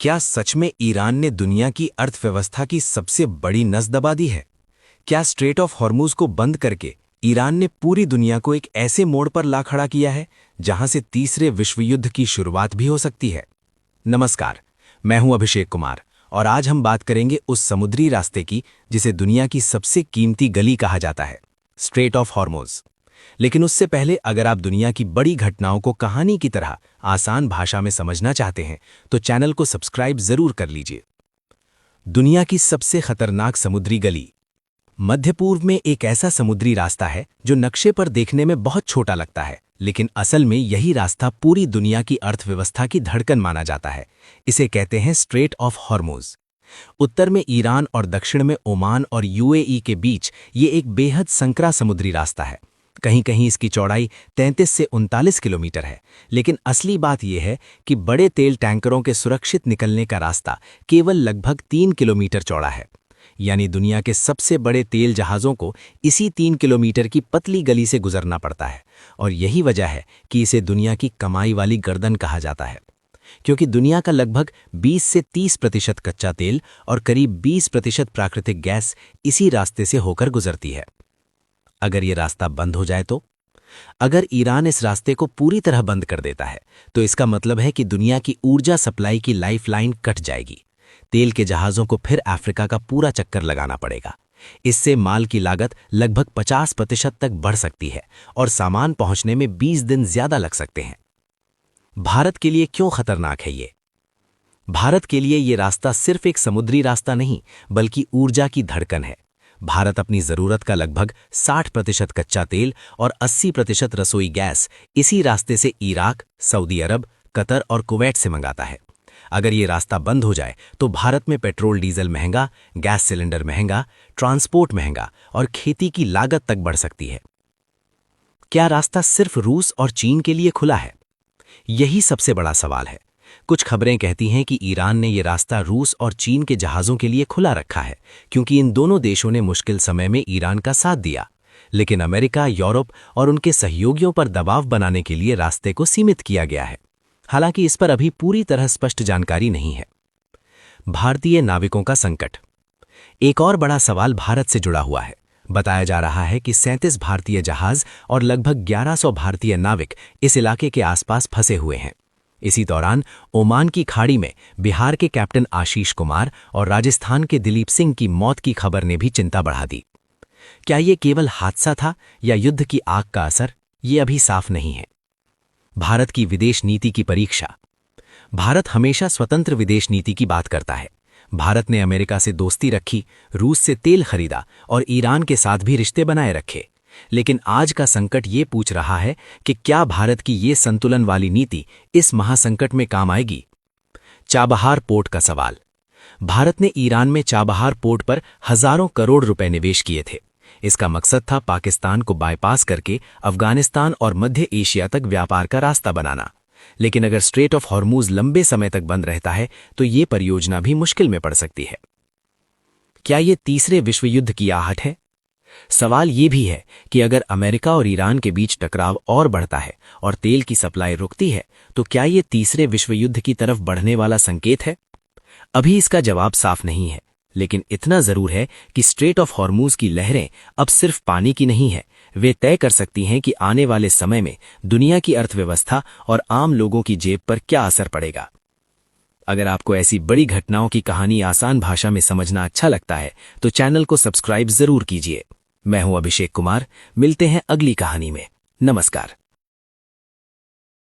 क्या सच में ईरान ने दुनिया की अर्थव्यवस्था की सबसे बड़ी नस दबा दी है? क्या स्ट्रेट ऑफ हॉर्मूज को बंद करके ईरान ने पूरी दुनिया को एक ऐसे मोड़ पर ला खड़ा किया है जहां से तीसरे विश्व युद्ध की शुरुआत भी हो सकती है? नमस्कार, मैं हूं अभिषेक कुमार और आज हम बात करेंगे उस समुद्री रास्ते की जिसे दुनिया की सबसे कीमती गली कहा जाता है, स्ट्रेट ऑफ हॉर्मूज। लेकिन उससे पहले अगर आप दुनिया की बड़ी घटनाओं को कहानी की तरह आसान भाषा में समझना चाहते हैं तो चैनल को सब्सक्राइब जरूर कर लीजिए। दुनिया की सबसे खतरनाक समुद्री गली। मध्य पूर्व में एक ऐसा समुद्री रास्ता है जो नक्शे पर देखने में बहुत छोटा लगता है, लेकिन असल में यही रास्ता पूरी दुनिया की अर्थव्यवस्था की धड़कन माना जाता है। इसे कहते हैं स्ट्रेट ऑफ हॉर्मूज। उत्तर में ईरान और दक्षिण में ओमान और यूएई के बीच ये एक बेहद संकरा समुद्री रास्ता है। कहीं कहीं इसकी चौड़ाई 33 से 39 किलोमीटर है, लेकिन असली बात यह है कि बड़े तेल टैंकरों के सुरक्षित निकलने का रास्ता केवल लगभग 3 किलोमीटर चौड़ा है। यानी दुनिया के सबसे बड़े तेल जहाज़ों को इसी 3 किलोमीटर की पतली गली से गुजरना पड़ता है, और यही वजह है कि इसे दुनिया की कमाई वाली गर्दन कहा जाता है, क्योंकि दुनिया का लगभग 20 से 30% कच्चा तेल और करीब 20% प्राकृतिक गैस इसी रास्ते से होकर गुजरती है। अगर ये रास्ता बंद हो जाए तो? अगर ईरान इस रास्ते को पूरी तरह बंद कर देता है तो इसका मतलब है कि दुनिया की ऊर्जा सप्लाई की लाइफलाइन कट जाएगी। तेल के जहाज़ों को फिर अफ्रीका का पूरा चक्कर लगाना पड़ेगा। इससे माल की लागत लगभग 50% तक बढ़ सकती है और सामान पहुंचने में 20 दिन ज्यादा लग सकते हैं। भारत के लिए क्यों खतरनाक है ये? भारत के लिए ये रास्ता सिर्फ एक समुद्री रास्ता नहीं, बल्कि ऊर्जा की धड़कन है। भारत अपनी जरूरत का लगभग 60% कच्चा तेल और 80% रसोई गैस इसी रास्ते से इराक, सऊदी अरब, कतर और कुवैत से मंगाता है। अगर ये रास्ता बंद हो जाए तो भारत में पेट्रोल डीजल महंगा, गैस सिलेंडर महंगा, ट्रांसपोर्ट महंगा और खेती की लागत तक बढ़ सकती है। क्या रास्ता सिर्फ रूस और चीन के लिए खुला है? यही सबसे बड़ा सवाल है। कुछ खबरें कहती हैं कि ईरान ने यह रास्ता रूस और चीन के जहाज़ों के लिए खुला रखा है, क्योंकि इन दोनों देशों ने मुश्किल समय में ईरान का साथ दिया। लेकिन अमेरिका, यूरोप और उनके सहयोगियों पर दबाव बनाने के लिए रास्ते को सीमित किया गया है। हालांकि इस पर अभी पूरी तरह स्पष्ट जानकारी नहीं है। भारतीय नाविकों का संकट। एक और बड़ा सवाल भारत से जुड़ा हुआ है। बताया जा रहा है कि 37 भारतीय जहाज और लगभग 1100 भारतीय नाविक इस इलाके के आसपास फंसे हुए हैं। इसी दौरान ओमान की खाड़ी में बिहार के कैप्टन आशीष कुमार और राजस्थान के दिलीप सिंह की मौत की खबर ने भी चिंता बढ़ा दी। क्या ये केवल हादसा था या युद्ध की आग का असर? ये अभी साफ नहीं है। भारत की विदेश नीति की परीक्षा। भारत हमेशा स्वतंत्र विदेश नीति की बात करता है। भारत ने अमेरिका से दोस्ती रखी, रूस से तेल खरीदा और ईरान के साथ भी रिश्ते बनाए रखे। लेकिन आज का संकट ये पूछ रहा है कि क्या भारत की ये संतुलन वाली नीति इस महासंकट में काम आएगी? चाबहार पोर्ट का सवाल। भारत ने ईरान में चाबहार पोर्ट पर हजारों करोड़ रुपए निवेश किए थे। इसका मकसद था पाकिस्तान को बाईपास करके अफगानिस्तान और मध्य एशिया तक व्यापार का रास्ता बनाना। लेकिन अगर स्ट्रेट ऑफ हॉर्मूज लंबे समय तक बंद रहता है तो ये परियोजना भी मुश्किल में पड़ सकती है। क्या ये तीसरे विश्व युद्ध की आहट है? सवाल ये भी है कि अगर अमेरिका और ईरान के बीच टकराव और बढ़ता है और तेल की सप्लाई रुकती है तो क्या ये तीसरे विश्व युद्ध की तरफ बढ़ने वाला संकेत है? अभी इसका जवाब साफ नहीं है, लेकिन इतना जरूर है कि स्ट्रेट ऑफ हॉर्मूज की लहरें अब सिर्फ पानी की नहीं है। वे तय कर सकती हैं कि आने वाले समय में दुनिया की अर्थव्यवस्था और आम लोगों की जेब पर क्या असर पड़ेगा। अगर आपको ऐसी बड़ी घटनाओं की कहानी आसान भाषा में समझना अच्छा लगता है तो चैनल को सब्सक्राइब जरूर कीजिए। मैं हूं अभिषेक कुमार। मिलते हैं अगली कहानी में। नमस्कार।